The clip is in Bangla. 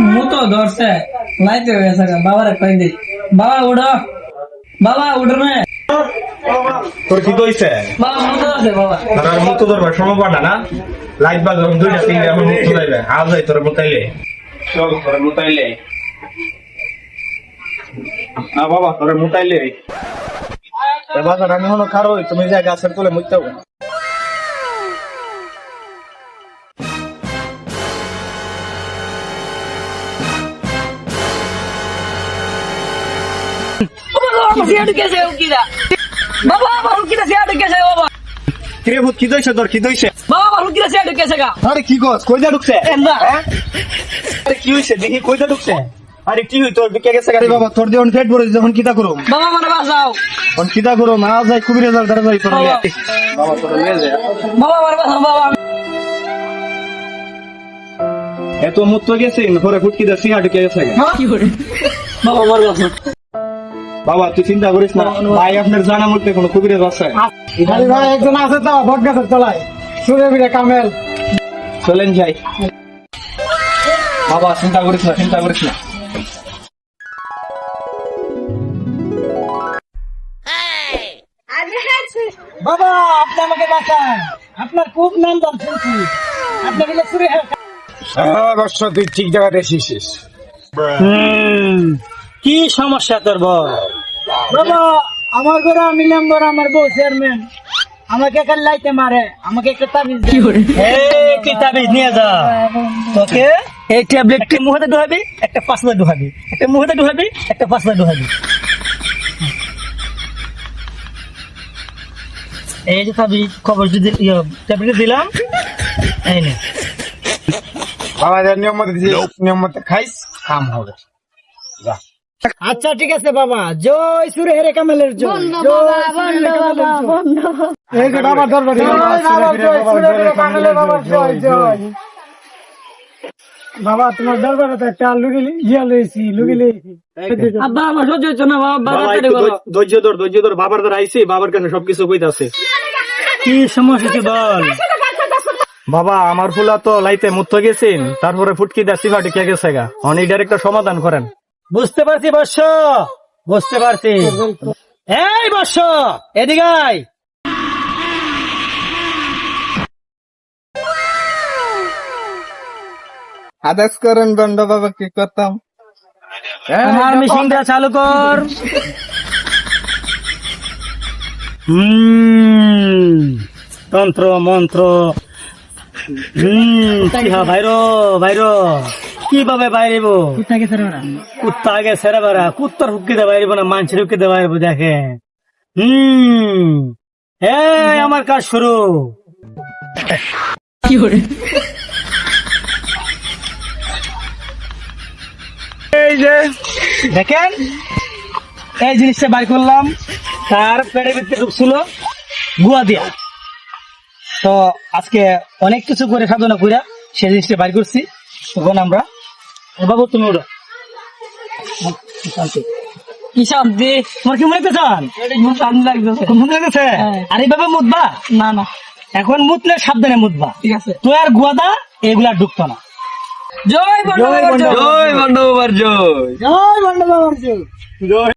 মুতো ধরছে লাইতে হয়ে গেছে বাবার কই দে বাবা উঠো বাবা উঠো না তোর কি কইছে বাবা মুতো আছে বাবা আর মুখ তো ধরবার সম্ভব না লাইট বা যখন দুইটা তিনটা এখন মুখ ধরাইবে আজ যাই তোর মুতাইলে চল তোর মুতাইলে না বাবা তোর মুতাইলে বাজার আমি হলো খারো তুমি যা গাছের কোলে মুইতে হবে বাবা আমার হুকিরা সে আটকে গেছে বাবা কিরে ভূত কি দইছে তোর কি দইছে বাবা আমার হুকিরা সে আটকে গেছে গা আরে কি গছ কইদা ঢুকছে না আরে কি হইছে দেখি কইদা ঢুকছে আরে কি হই তোর ঢুকে গেছে আরে বাবা তোর যখন পেট ভরে যখন কিটা করো বাবা আমার বাঁচাও কোন কিটা করো মা যাই খুবই রেজাল্ট দাঁড়া যাই তোর বাবা তোর নিয়ে যা বাবা আমার বাঁচাও বাবা এত মুত তো গেছে পরে ফুটকি দা সিহা ঢুকে গেছে কি করে বাবা আমার বাঁচাও বাবা তুই চিন্তা করিস না ভাই আপনার জানা মধ্যে কোনো কুবিরের আছে আরে ভাই একজন আছে তো বট গাছের তলায় সুরে ফিরে কামেল চলেন যাই বাবা চিন্তা করিস না বাবা আপনি আমাকে বাঁচান আপনার খুব নাম দাম শুনছি আপনার বলে সুরে অবশ্য তুই ঠিক জায়গাতে এসেছিস। কি সমস্যা তোর বল বাবা আমার ঘরে আমি মেম্বার আমার বউ চেয়ারম্যান আমাকে এখানে লাইতে মারে আমাকে একটা তাবিজ কি করে কি তাবিজ নিয়ে যা তোকে এই ট্যাবলেটটি মুখে ঢুকাবি একটা পাঁচলা ঢুকাবি একটা মুখে ঢুকাবি একটা পাঁচলা ঢুকাবি এই যে তাবি খবর যদি ট্যাবলেট দিলাম এই নে আমাদের নিয়ম মতো খাইস কাম হবে। আচ্ছা ঠিক আছে বাবা জয় সুরে হেরে কামেলের জয় এই যে বাবা দরবারে বাবা তোমার দরবারে তো একটা লুগিলি আব্বা আমার সহ্য হচ্ছে না বাবা বাবা বাবা একটু ধৈর্য ধর বাবার দ্বারা আইছি বাবার কাছে সবকিছু কইতাছে কি সমস্যা কি বল বাবা আমার ফুলা তো লাইতে মুত গেছেন তারপরে ফুটকি দা সিফা ঢুকে গেছে গা অনেক একটা সমাধান করেন বুঝতে পারছি বর্ষ বুঝতে পারছি এই বর্ষ এদিকে আয়। আদেশ করেন বন্ড বাবা কি করতাম আমার মেশিনটা চালু কর তন্ত্র মন্ত্র বাইর কিভাবে বাইরেব কুত্তা আগে সেরা বেড়া কুত্তার হুকিতে বাইরেব না মানুষের হুকিতে বাইরেব দেখে এই আমার কাজ শুরু কি করে এই যে দেখেন এই জিনিসটা বাই করলাম তার পেটের ভিতরে ঢুকছিল গুয়া দিয়া তো আজকে অনেক কিছু করে সাধনা কইরা সেই জিনিসটা বাইর করছি তখন আমরা বাবু তুমি ওটা কি শান্তি তোমার কি মনে হচ্ছে শান্তি লাগতেছে মনে হচ্ছে আর এইভাবে মুতবা না না এখন মুতলে সাবধানে মুতবা ঠিক আছে তো আর গুয়াদা এগুলা ঢুকতো না জয় বন্ড জয় বন্ড জয় বন্ড জয় জয় বন্ড বাবার জয়